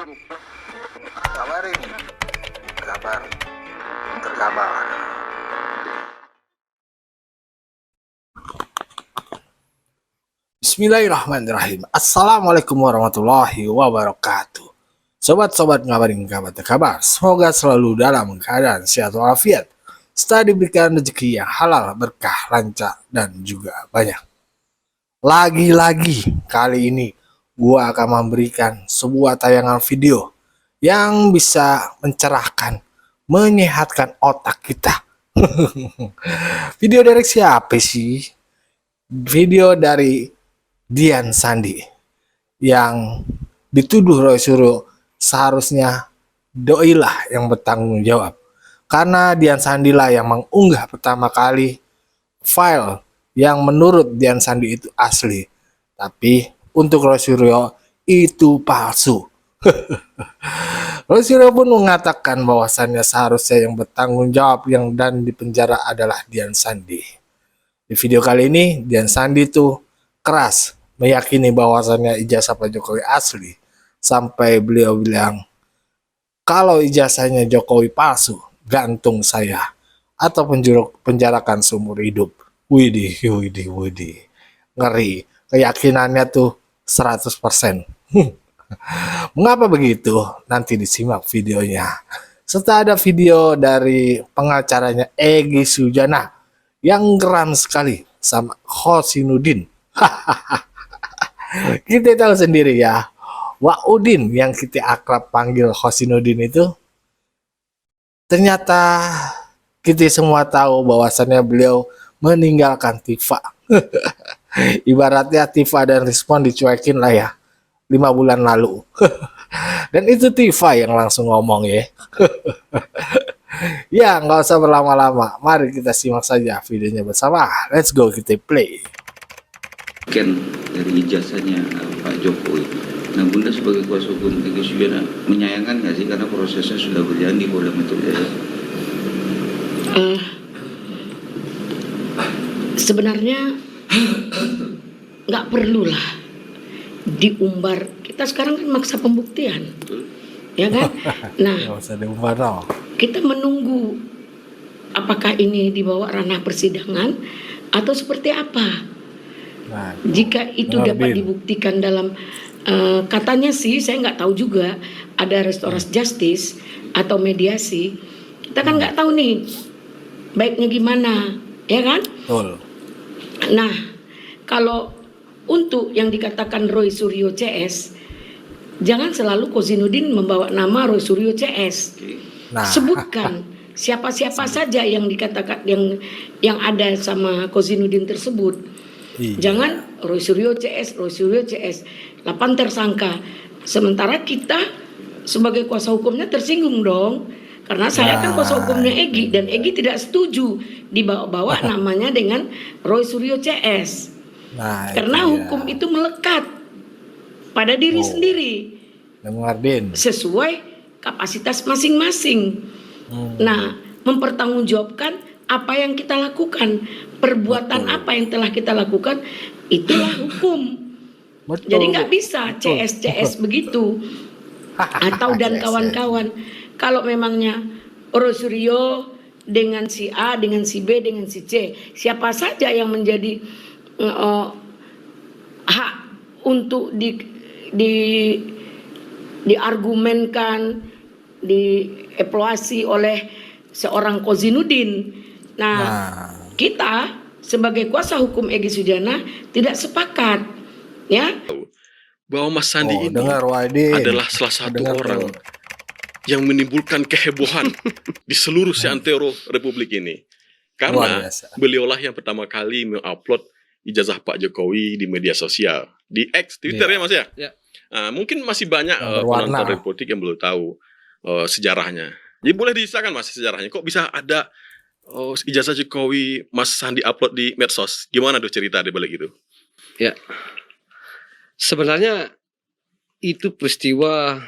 Kabar ini, kabar terkabar. Bismillahirrahmanirrahim. Assalamualaikum warahmatullahi wabarakatuh. Sobat-sobat ngabarin kabar, semoga selalu dalam keadaan sehat walafiat, serta diberikan rezeki yang halal, berkah, lancar, dan juga banyak. Lagi-lagi kali ini gua akan memberikan sebuah tayangan video yang bisa mencerahkan, menyehatkan otak kita. Video dari siapa sih? Video dari Dian Sandi yang dituduh Roy Suryo seharusnya doilah yang bertanggung jawab. Karena Dian Sandi lah yang mengunggah pertama kali file yang menurut Dian Sandi itu asli. Tapi untuk Roy Suryo itu palsu. Roy Suryo pun mengatakan bahwasannya seharusnya yang bertanggung jawab dan dipenjara adalah Dian Sandi. Di video kali ini Dian Sandi tuh keras meyakini bahwasannya ijazah Pak Jokowi asli, sampai beliau bilang kalau ijazahnya Jokowi palsu, gantung saya atau penjarakan seumur hidup. Widih, ngeri. Keyakinannya tuh 100%. Mengapa begitu? Nanti disimak videonya. Serta ada video dari pengacaranya Egy Sujana yang geram sekali sama Hosinuddin. Kita tahu sendiri ya, Wak Udin yang kita akrab panggil Hosinuddin itu, ternyata kita semua tahu bahwasannya beliau meninggalkan Tifa. Ibaratnya Tifa dan Rizwan dicuekin lah ya 5 bulan lalu. Dan itu Tifa yang langsung ngomong ya. Ya nggak usah berlama-lama, mari kita simak saja videonya bersama. Let's go, kita play. Dari ijazahnya Pak Jokowi. Nah, Bunda sebagai kuasa hukum Egy Sujana menyayangkan nggak sih karena prosesnya sudah berjalan di Polda Metro Jaya? Sebenarnya nggak perlulah diumbar. Kita sekarang kan maksa pembuktian, ya kan? Nah, kita menunggu apakah ini dibawa ranah persidangan atau seperti apa. Nah, jika itu dapat dibuktikan dalam katanya sih, saya nggak tahu juga ada restoratif justice atau mediasi. Kita kan nggak tahu nih baiknya gimana, ya kan? Betul. Nah, kalau untuk yang dikatakan Roy Suryo CS, jangan selalu Hosinuddin membawa nama Roy Suryo CS. Nah, sebutkan siapa-siapa saja yang dikatakan yang ada sama Hosinuddin tersebut. Iya. Jangan Roy Suryo CS, 8 tersangka. Sementara kita sebagai kuasa hukumnya tersinggung dong. Karena saya kan kuasa hukumnya Egy, dan Egy tidak setuju dibawa-bawa namanya dengan Roy Suryo CS. Nah, karena hukum itu melekat pada diri sendiri, sesuai kapasitas masing-masing. Nah, mempertanggungjawabkan apa yang kita lakukan, perbuatan apa yang telah kita lakukan, itulah hukum. Jadi nggak bisa CS begitu atau dan kawan-kawan. Kalau memangnya Roy Suryo dengan si A, dengan si B, dengan si C, siapa saja yang menjadi hak untuk diargumenkan, dievaluasi oleh seorang Hosinuddin. Nah, kita sebagai kuasa hukum Egy Sujana tidak sepakat, ya. Bahwa Mas Sandi ini adalah salah satu orang yang menimbulkan kehebohan di seluruh seantero Republik ini. Karena beliaulah yang pertama kali mengupload ijazah Pak Jokowi di media sosial, di X, Twitter ya Mas ya? Ya. Mungkin masih banyak penonton Republik yang belum tahu sejarahnya. Jadi boleh diceritakan Mas sejarahnya, kok bisa ada ijazah Jokowi Mas Sandi upload di medsos? Gimana tuh cerita di balik itu? Ya, sebenarnya itu peristiwa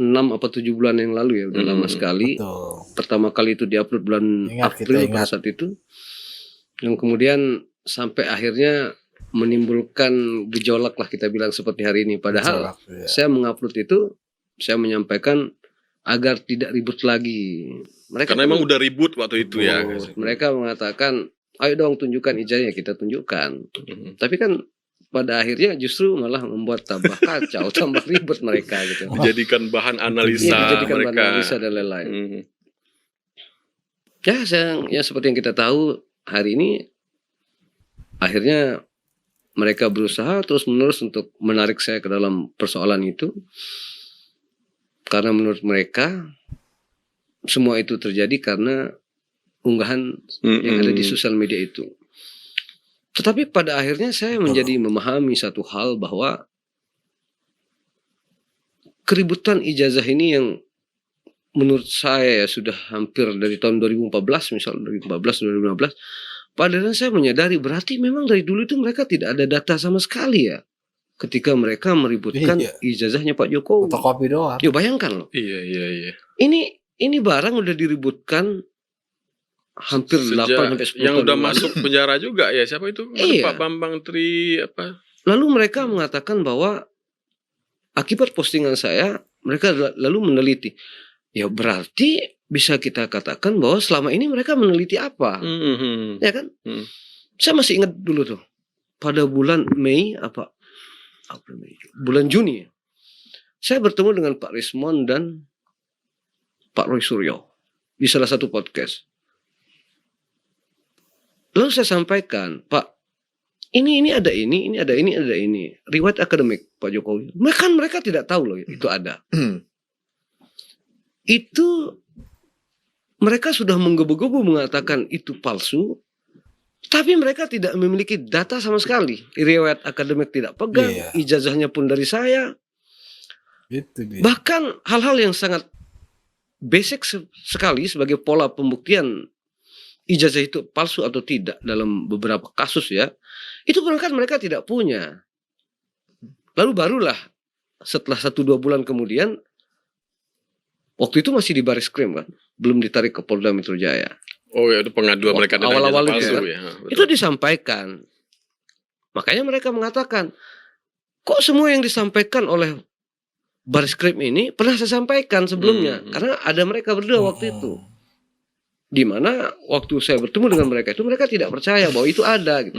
6 atau 7 bulan yang lalu ya, udah lama sekali. Betul. Pertama kali itu diupload bulan April pada saat itu. Yang kemudian sampai akhirnya menimbulkan gejolak lah kita bilang seperti hari ini. Padahal saya mengupload itu saya menyampaikan agar tidak ribut lagi. Karena memang udah ribut waktu itu ya. Mereka mengatakan, ayo dong tunjukkan ijazahnya, kita tunjukkan. Tapi kan pada akhirnya justru malah membuat tambah kacau, tambah ribet mereka gitu. Dijadikan bahan analisa dijadikan mereka. bahan analisa dan lain-lain. Ya, ya seperti yang kita tahu hari ini akhirnya mereka berusaha terus-menerus untuk menarik saya ke dalam persoalan itu. Karena menurut mereka semua itu terjadi karena unggahan yang ada di sosial media itu. Tetapi pada akhirnya saya menjadi memahami satu hal bahwa keributan ijazah ini yang menurut saya ya sudah hampir dari tahun 2014, misalnya 2014, 2015, padahal saya menyadari berarti memang dari dulu itu mereka tidak ada data sama sekali ya. Ketika mereka meributkan ijazahnya Pak Jokowi. Fotokopi doang. Yuk bayangkan loh. Iya. Ini barang udah diributkan hampir 8 sampai 10 tahun. Yang udah masuk penjara juga ya, siapa itu? Iya. Pak Bambang Tri apa? Lalu mereka mengatakan bahwa akibat postingan saya, mereka lalu meneliti. Ya berarti bisa kita katakan bahwa selama ini mereka meneliti apa? Ya kan? Saya masih ingat dulu tuh. Pada bulan Mei bulan Juni, saya bertemu dengan Pak Rismon dan Pak Roy Suryo di salah satu podcast. Lalu saya sampaikan, Pak, ini ada ini ada ini. Riwayat akademik Pak Jokowi. Mereka tidak tahu loh itu ada. Itu mereka sudah menggebu-gebu mengatakan itu palsu. Tapi mereka tidak memiliki data sama sekali. Riwayat akademik tidak pegang, ijazahnya pun dari saya. Itu dia. Bahkan hal-hal yang sangat basic sekali sebagai pola pembuktian ijazah itu palsu atau tidak dalam beberapa kasus ya. Itu bahkan mereka tidak punya. Lalu barulah setelah 1-2 bulan kemudian, waktu itu masih di Baris Krim kan, belum ditarik ke Polda Metro Jaya. Oh ya, itu pengaduan mereka awal-awal palsu itu, ya. Itu disampaikan. Makanya mereka mengatakan, kok semua yang disampaikan oleh Baris Krim ini pernah saya sampaikan sebelumnya, karena ada mereka berdua waktu itu. Di mana waktu saya bertemu dengan mereka itu mereka tidak percaya bahwa itu ada gitu.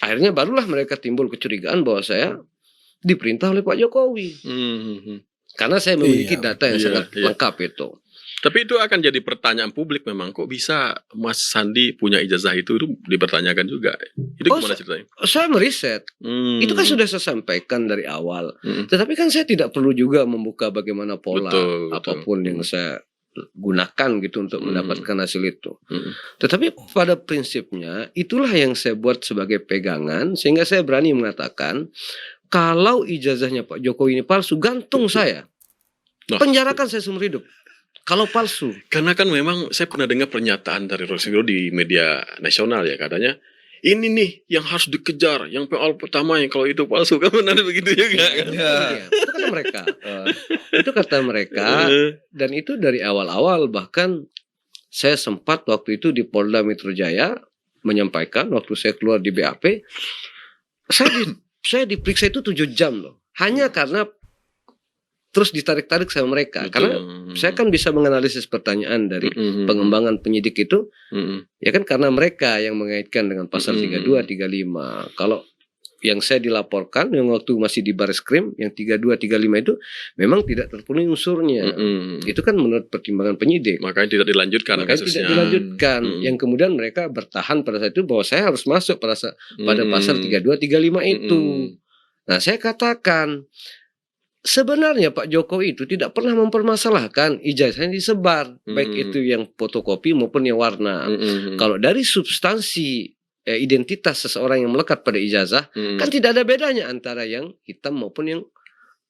Akhirnya barulah mereka timbul kecurigaan bahwa saya diperintah oleh Pak Jokowi. Karena saya memiliki data yang sangat lengkap itu. Tapi itu akan jadi pertanyaan publik memang, kok bisa Mas Sandi punya ijazah itu dipertanyakan juga. Itu gimana ceritanya? Saya meriset. Itu kan sudah saya sampaikan dari awal. Tetapi kan saya tidak perlu juga membuka bagaimana pola apapun yang saya gunakan gitu untuk mendapatkan hasil itu. Tetapi pada prinsipnya itulah yang saya buat sebagai pegangan sehingga saya berani mengatakan kalau ijazahnya Pak Jokowi ini palsu, gantung saya. Penjarakan saya seumur hidup. Kalau palsu. Karena kan memang saya pernah dengar pernyataan dari Roy Suryo di media nasional ya, katanya ini nih yang harus dikejar, yang awal pertama yang kalau itu palsu, kan benar begitu juga kan? Itu kata mereka. Itu kata mereka dan itu dari awal-awal, bahkan saya sempat waktu itu di Polda Metro Jaya menyampaikan waktu saya keluar di BAP, saya diperiksa itu 7 jam loh. Hanya karena terus ditarik-tarik sama mereka. Karena saya kan bisa menganalisis pertanyaan dari pengembangan penyidik itu. Ya kan karena mereka yang mengaitkan dengan pasal 32, 35. Kalau yang saya dilaporkan yang waktu masih di Baris Krim, yang 32, 35 itu memang tidak terpenuhi unsurnya. Itu kan menurut pertimbangan penyidik. Makanya tidak dilanjutkan kasusnya. Tidak dilanjutkan. Yang kemudian mereka bertahan pada saat itu bahwa saya harus masuk pada pasal 32, 35 itu. Nah saya katakan, sebenarnya Pak Jokowi itu tidak pernah mempermasalahkan ijazahnya disebar, baik itu yang fotokopi maupun yang warna. Kalau dari substansi identitas seseorang yang melekat pada ijazah, kan tidak ada bedanya antara yang hitam maupun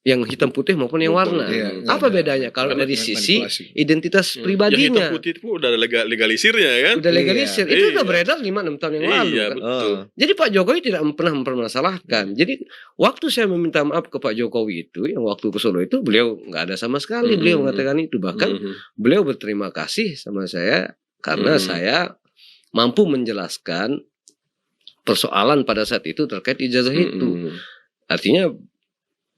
yang hitam putih maupun yang warna. Apa bedanya? Kalau dari sisi identitas pribadinya. Yang hitam putih itu udah legalisirnya kan? Udah legalisir. Itu udah beredar 5-6 tahun yang lalu kan? Betul. Jadi Pak Jokowi tidak pernah mempermasalahkan. Jadi waktu saya meminta maaf ke Pak Jokowi itu, yang waktu ke Solo itu, beliau nggak ada sama sekali. Beliau mengatakan itu. Bahkan beliau berterima kasih sama saya karena saya mampu menjelaskan persoalan pada saat itu terkait ijazah itu. Artinya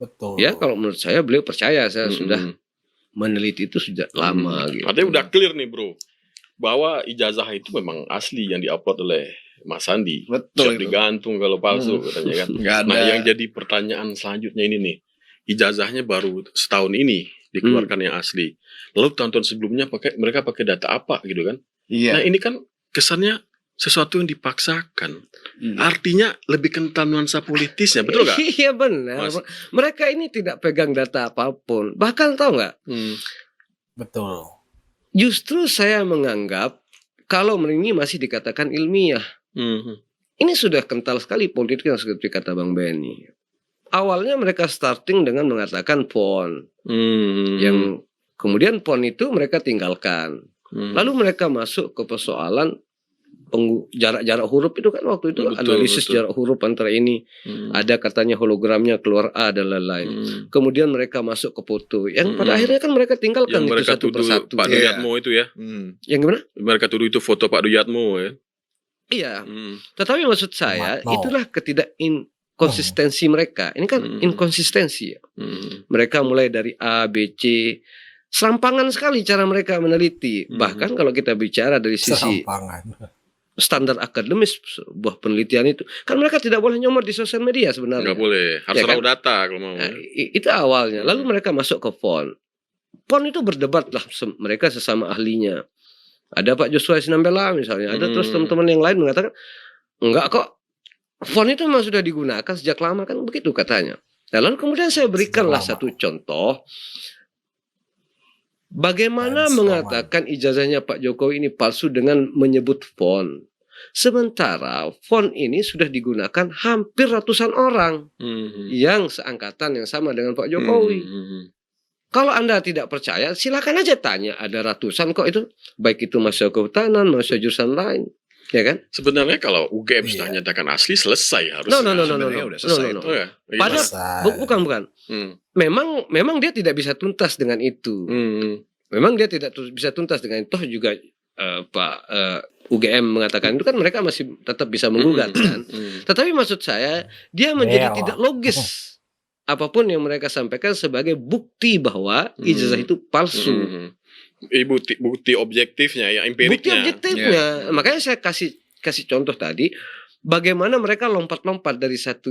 Betul. Ya kalau menurut saya beliau percaya, saya sudah meneliti itu sudah lama gitu. Artinya udah clear nih bro, bahwa ijazah itu memang asli yang diupload oleh Mas Sandi. Betul. Siap digantung kalau palsu katanya kan. Nah yang jadi pertanyaan selanjutnya ini nih, ijazahnya baru setahun ini dikeluarkan yang asli. Lalu tahun-tahun sebelumnya mereka pakai data apa gitu kan? Iya. Nah ini kan kesannya sesuatu yang dipaksakan. Artinya lebih kental nuansa politisnya, betul gak? Iya benar. Mas. Mereka ini tidak pegang data apapun. Bahkan tahu nggak? Betul. Justru saya menganggap kalau ini masih dikatakan ilmiah. Ini sudah kental sekali politiknya seperti kata Bang Benny. Awalnya mereka starting dengan mengatakan PON. Yang kemudian PON itu mereka tinggalkan. Lalu mereka masuk ke persoalan jarak huruf itu kan waktu itu analisis jarak huruf antara ini. Ada katanya hologramnya keluar A dan lain-lain. Kemudian mereka masuk ke foto. Yang pada akhirnya kan mereka tinggalkan yang itu mereka satu persatu. Pak Duyatmo itu ya. Yang gimana? Mereka tuduh itu foto Pak Duyatmo ya. Iya. Tetapi maksud saya itulah konsistensi mereka. Ini kan inkonsistensi ya. Mereka mulai dari A, B, C. Serampangan sekali cara mereka meneliti. Bahkan kalau kita bicara dari sisi standar akademis sebuah penelitian itu, kan mereka tidak boleh nyomot di sosial media sebenarnya. Nggak boleh, harus raw data kalau mau. Nah, itu awalnya. Lalu mereka masuk ke PON. PON itu berdebat lah mereka sesama ahlinya. Ada Pak Joshua Sinambela misalnya, ada terus teman-teman yang lain mengatakan enggak kok, PON itu memang sudah digunakan sejak lama kan begitu katanya. Nah, lalu kemudian saya berikanlah satu contoh. Bagaimana mengatakan ijazahnya Pak Jokowi ini palsu dengan menyebut PON? Sementara PON ini sudah digunakan hampir ratusan orang yang seangkatan yang sama dengan Pak Jokowi. Kalau Anda tidak percaya, silakan aja tanya. Ada ratusan kok itu, baik itu mahasiswa kehutanan, mahasiswa jurusan lain, ya kan? Sebenarnya kalau UGM sudah nyatakan asli selesai harusnya. Bukan. Memang dia tidak bisa tuntas dengan itu. Memang dia tidak bisa tuntas dengan itu. Toh juga Pak UGM mengatakan itu kan mereka masih tetap bisa menggugat kan. Tetapi maksud saya dia menjadi tidak logis. Apapun yang mereka sampaikan sebagai bukti bahwa ijazah itu palsu. Bukti objektifnya ya, empiriknya. Bukti objektifnya. Makanya saya kasih contoh tadi. Bagaimana mereka lompat-lompat dari satu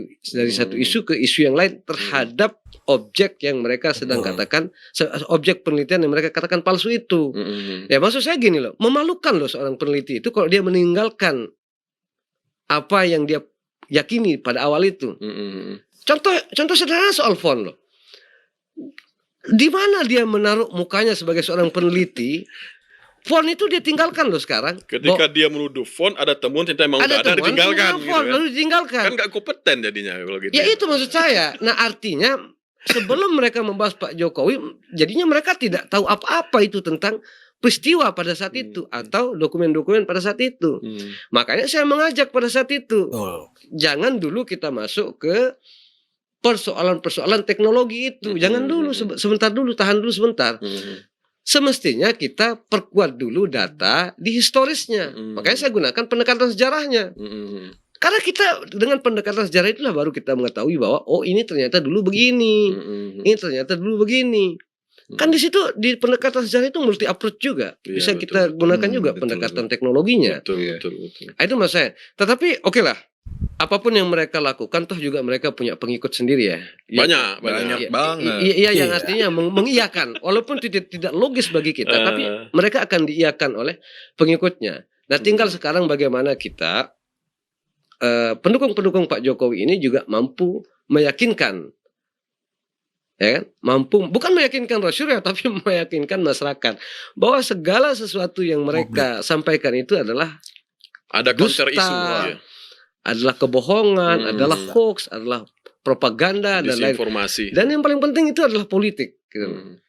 isu ke isu yang lain terhadap objek yang mereka sedang katakan, objek penelitian yang mereka katakan palsu itu. Ya maksud saya gini loh, memalukan loh seorang peneliti itu kalau dia meninggalkan apa yang dia yakini pada awal itu. Contoh sederhana soal PON loh. Di mana dia menaruh mukanya sebagai seorang peneliti? PON itu dia tinggalkan loh sekarang. Ketika dia menuduh PON ada temuan ternyata memang ada ditinggalkan gitu kan. Lalu ditinggalkan. Kan gak kompeten jadinya kalau gitu. Ya itu maksud saya. Nah artinya sebelum mereka membahas Pak Jokowi, jadinya mereka tidak tahu apa-apa itu tentang peristiwa pada saat itu atau dokumen-dokumen pada saat itu. Makanya saya mengajak pada saat itu, jangan dulu kita masuk ke persoalan-persoalan teknologi itu. Jangan dulu, sebentar dulu, tahan dulu sebentar. Semestinya kita perkuat dulu data di historisnya. Makanya saya gunakan pendekatan sejarahnya. Karena kita dengan pendekatan sejarah itulah baru kita mengetahui bahwa oh ini ternyata dulu begini, ini ternyata dulu begini. Kan di situ di pendekatan sejarah itu multi approach juga. Bisa kita gunakan juga pendekatan teknologinya. Betul. Itu maksud saya. Tetapi oke lah. Apapun yang mereka lakukan, toh juga mereka punya pengikut sendiri ya. Banyak banget. Iya, yang artinya mengiyakan, walaupun tidak logis bagi kita, tapi mereka akan diiyakan oleh pengikutnya. Nah, tinggal sekarang bagaimana kita pendukung-pendukung Pak Jokowi ini juga mampu meyakinkan, ya kan? Mampu bukan meyakinkan Rasulullah, tapi meyakinkan masyarakat bahwa segala sesuatu yang mereka sampaikan itu adalah ada counter isu. Adalah kebohongan, adalah hoax, adalah propaganda dan lain. Dan yang paling penting itu adalah politik. Gitu.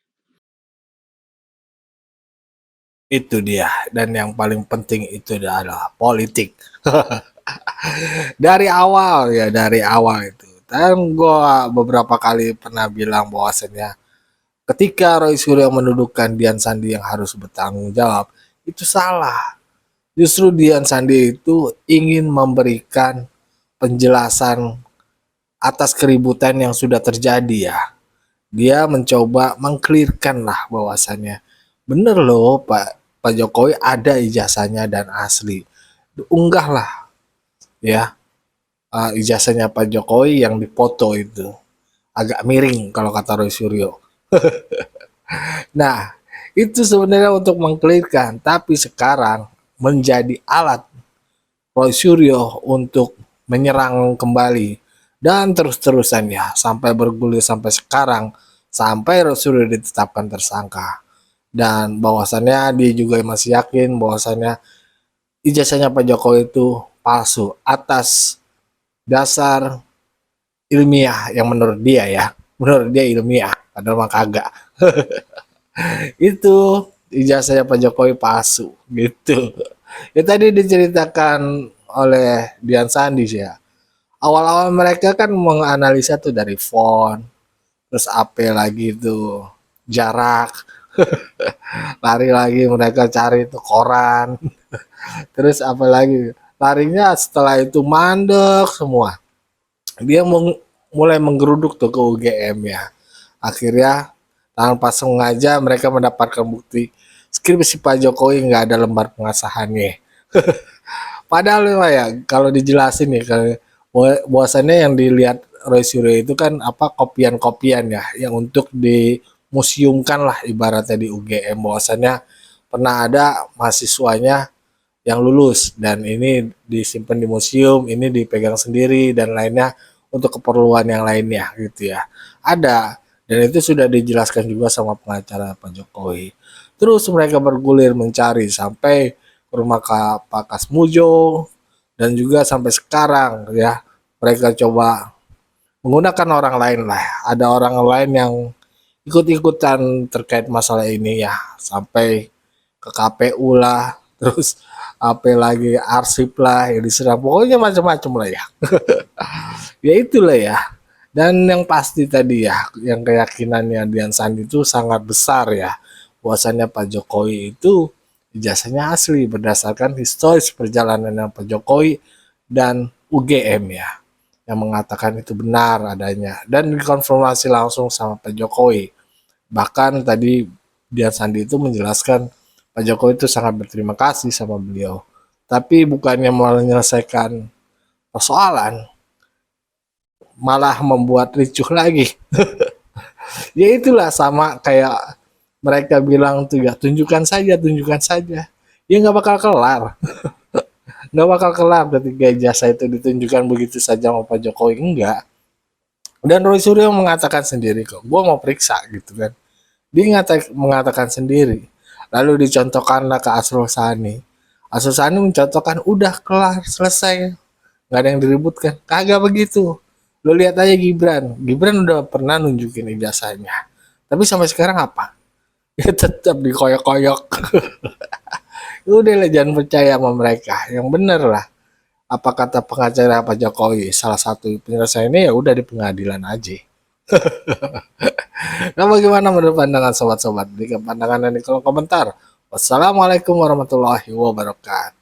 Itu dia. Dan yang paling penting itu adalah politik. Dari awal itu. Dan gue beberapa kali pernah bilang bahwasannya ketika Roy Suryo mendudukan Dian Sandi yang harus bertanggung jawab, itu salah. Justru Dian Sandi itu ingin memberikan penjelasan atas keributan yang sudah terjadi ya. Dia mencoba mengklirkan lah bahwasannya bener loh Pak Jokowi ada ijazahnya dan asli. Unggah lah ya ijazahnya Pak Jokowi yang dipoto itu. Agak miring kalau kata Roy Suryo. Nah, itu sebenarnya untuk mengklirkan, tapi sekarang menjadi alat Roy Suryo untuk menyerang kembali dan terus-terusan ya sampai bergulir sampai sekarang, sampai Roy Suryo ditetapkan tersangka. Dan bahwasannya dia juga masih yakin bahwasannya ijazahnya Pak Jokowi itu palsu atas dasar ilmiah yang menurut dia ya, menurut dia ilmiah, padahal mah kagak. Itu ijazahnya Pak Jokowi palsu gitu. Ya tadi diceritakan oleh Dian Sandis ya. Awal-awal mereka kan menganalisa tuh dari font, terus apa lagi tuh jarak, lari lagi mereka cari itu koran, terus apa lagi larinya setelah itu mandek semua. Dia mulai menggeruduk tuh ke UGM ya. Akhirnya tanpa sengaja mereka mendapatkan bukti skripsi Pak Jokowi nggak ada lembar pengasahannya. Padahal ya kalau dijelasin nih bahwasannya yang dilihat Roy Suryo itu kan apa kopian-kopian ya yang untuk dimuseumkan lah ibaratnya di UGM, bahwasannya pernah ada mahasiswanya yang lulus dan ini disimpan di museum, ini dipegang sendiri dan lainnya untuk keperluan yang lainnya gitu ya. Ada, dan itu sudah dijelaskan juga sama pengacara Pak Jokowi. Terus mereka bergulir mencari sampai ke rumah Pak Kasmujo dan juga sampai sekarang ya mereka coba menggunakan orang lain lah. Ada orang lain yang ikut-ikutan terkait masalah ini ya, sampai ke KPU lah, terus apa lagi arsip lah yang diserang, pokoknya macam-macam lah ya. Ya itulah ya. Dan yang pasti tadi ya, yang keyakinannya Dian Sandi itu sangat besar ya, bahwasannya Pak Jokowi itu ijazahnya asli berdasarkan historis perjalanan Pak Jokowi dan UGM ya, yang mengatakan itu benar adanya dan dikonfirmasi langsung sama Pak Jokowi. Bahkan tadi Dian Sandi itu menjelaskan Pak Jokowi itu sangat berterima kasih sama beliau, tapi bukannya menyelesaikan persoalan, malah membuat ricuh lagi. Ya itulah sama kayak mereka bilang tuh ya tunjukkan saja. Ya nggak bakal kelar. Nggak bakal kelar ketika ijazah itu ditunjukkan begitu saja sama Pak Jokowi, enggak. Dan Roy Suryo mengatakan sendiri kok, gua mau periksa gitu kan. Dia mengatakan sendiri. Lalu dicontohkanlah ke Asrul Sani. Asrul Sani mencontohkan udah kelar selesai, nggak ada yang diributkan. Kagak begitu. Lo lihat aja Gibran udah pernah nunjukin ijazahnya, tapi sampai sekarang apa? Ya tetap dikoyok-koyok. Udah lah, jangan percaya sama mereka, yang bener lah. Apa kata pengacara Pak Jokowi, salah satu penyelesaiannya ya udah di pengadilan aja. Nah, bagaimana menurut pandangan sobat-sobat? Berikan pandangan di kolom komentar. Wassalamualaikum warahmatullahi wabarakatuh.